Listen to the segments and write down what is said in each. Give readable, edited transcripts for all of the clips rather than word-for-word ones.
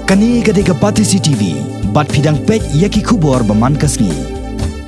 Kani gade ke Patisi TV, bat fidang pek yaki kubor baman kasni.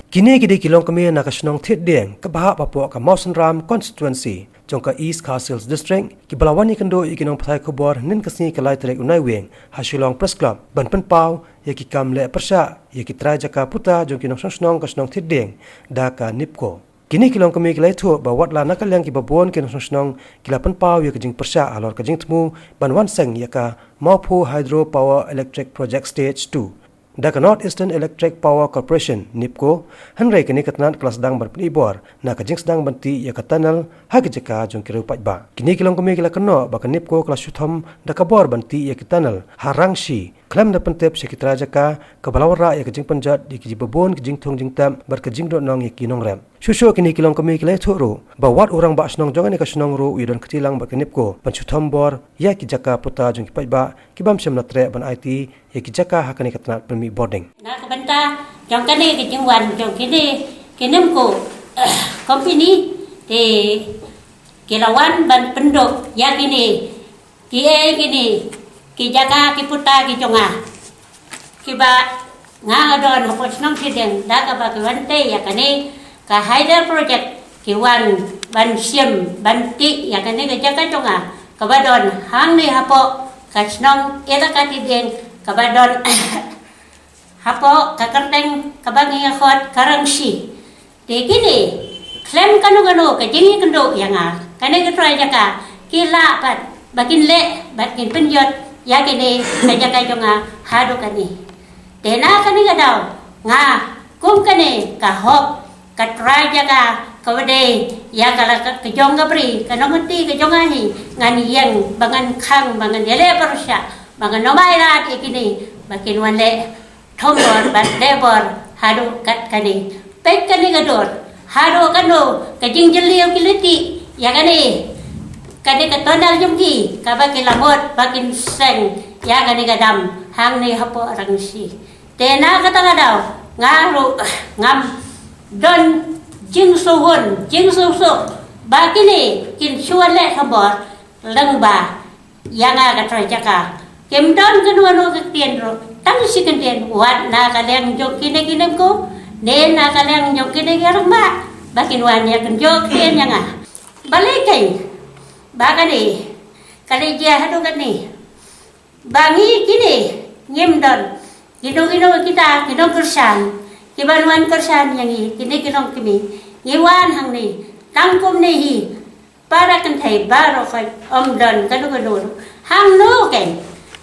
Kini gede kilong kami na kasunong Thieddieng ke Bahak Papua ke Mawson Ram Constituency, jongka East Castles District, ki balawani kendo ikinong patai kubor nin kasni ke lai terek unai weng, hasilong press club, ban penpau, yaki kam le Pyrshah, yaki Trai Jaka puta jong kinong sunong kasunong Thieddieng, Jaka Neepco. Kini kilong kami kilai tu bawa Watla nakaliang ki babon kinong sunong kila penpau ya kejing Pyrshah alor kejing temu ban wanseng yaka Maupu Hydro Power Electric Project Stage 2. Jaka North Eastern Electric Power Corporation Neepco hanrai kini ketenan kelas sedang berpenibor na kejing sedang benti ya tunnel hagi Jaka jong kiru pajba. Kini kilong kami kila keno baka Neepco kelas syuthom Jaka bor benti ya tunnel harangshi klaim da pentep sekitra Jaka kebalawara ya kejing penjat di kiji babon kejing thong jing tam berkejing dot nong ya kinong rem. Susu kini kilong kami kila thuru bawat orang bak senong jongan ka senong ru widon ketilang bak Neepco pansyuthom bor ya ki Jaka puta jong ki pajba kibam sem na tre ban IT ya ki Jaka hakani ketenat permi boarding. Na kabanta jong kani ke jingwan jong kini Neepco company te kilawan ban pendok ya kini kini ki Jaka ki puta ki jonga ki ba nga adon ho snong Thieddieng da ka ba ki wante ya kani ka hydro project ki wan ban siam ban ti ya kani ke Jaka jonga ka ba don hang ni hapo ka snong era ka Thieddieng ka ba don hapo ka karteng ka ba ngi khot karangsi te kini klem kanu ka jingi kendo ya nga kani ke Trai Jaka ki la pat bakin le bakin penjot ya kini ka Jaka jonga hadu kani tena kani ga daw nga kum kani ka hop ka Trai Jaka ka wade ya kala ka jonga bri ka nongti ka jonga hi ngani yang bangan khang bangan ele Pyrshah bangan nomai rat ikini bakin wanle thomor bat debor hadu kat kani pek kani ga dor hadu kanu ka jingjeliu kiliti ya kani kani ka tonal jumki ka bakin lamot bakin seng ya kani ka dam hang ni hapo rangsi tena kata ga daw ngaru ngam don jing suhun jing susu bakini kin suale habor lengba yang aga Trai Jaka kem don kedua ke tien ro tang si kendien wat na kaleng jok kine ko ne na kaleng jok kine ma bakin wan ya ken jok tien yang balik kai bakani kali dia hadu kani bangi kini nyem don kino kita kino kersan kibanuan kersan yang ini kini kino kimi ngiwan hang ni tangkum ni hi para kan thai baro kai don kanu hang no ken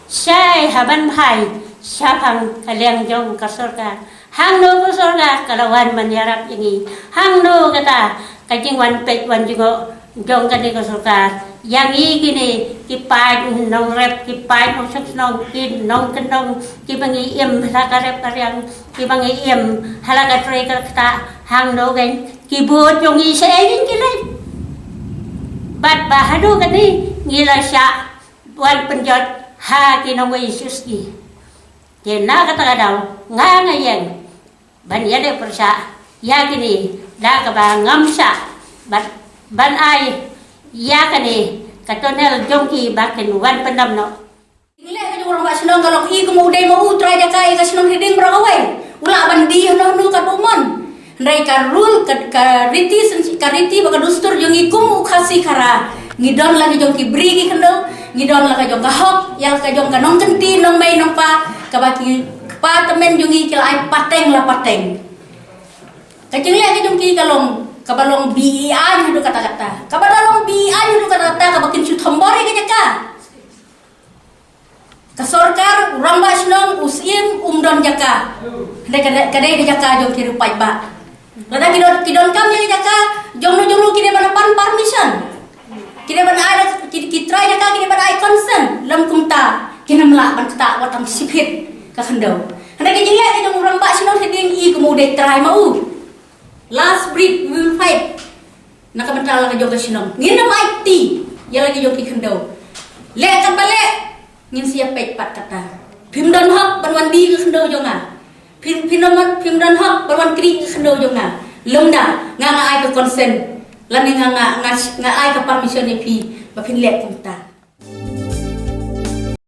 sai haban bhai sapang kaleng jong kasorka hang no kasorka kalawan manyarap yang ini hang no kata kajingwan pek wan juga jong kani kasorka yang ini kini kipai nong rep kipai nong nong kin nong kenong kibangi im halakarep karyang kibangi im halakatre kata hang no gen kibut jong i sein kilai bat bahadu kani ngila sya wan penjot ha kinong Yesus ki kena kata kadaw nga yang ban yade Pyrshah ya kini da ka ba ngamsa bat ban ai ya kani katonel jongki bakin wan pendam no ile ka orang bak senong kalau i kemudian mau Trai Jaka ka senong Thieddieng berawai ula bandi no ka dumon ndai ka rule ka riti baka dustur jongi kum khasi khara ngidon lagi jongki bri ki kendo ngidon lagi jong ka hok yang ka jong ka nong kenti nong mai nong pa ka baki pa temen jongi kilai pateng la pateng ka jingle ka jongki kalong kabalong bian hidup kata-kata kabalong bian hidup kata-kata kabakin syuthambori ke Jaka kasorkar urang ba senong usim umdon Jaka kadai ke Jaka jong kiru pajba lada kidon kam ke Jaka jong kini bana pan permission kini bana ada Trai Jaka kini bana ai consent lam kumta kini melak ban kata watang sipit ka khendau handa ke jingle ke jong urang ba senong Thieddieng i kemudian Trai mau last breed we will fight nak mental lagi jong kasinong ngina IT ya lagi jong kikendo le kan balik ngin siap pek pat kata pimdon hak banwan di kendo jonga pimdon hak banwan kri kendo jonga lomda nga ai ke consent lan nga ai ke permission ni pi ba pin le kumta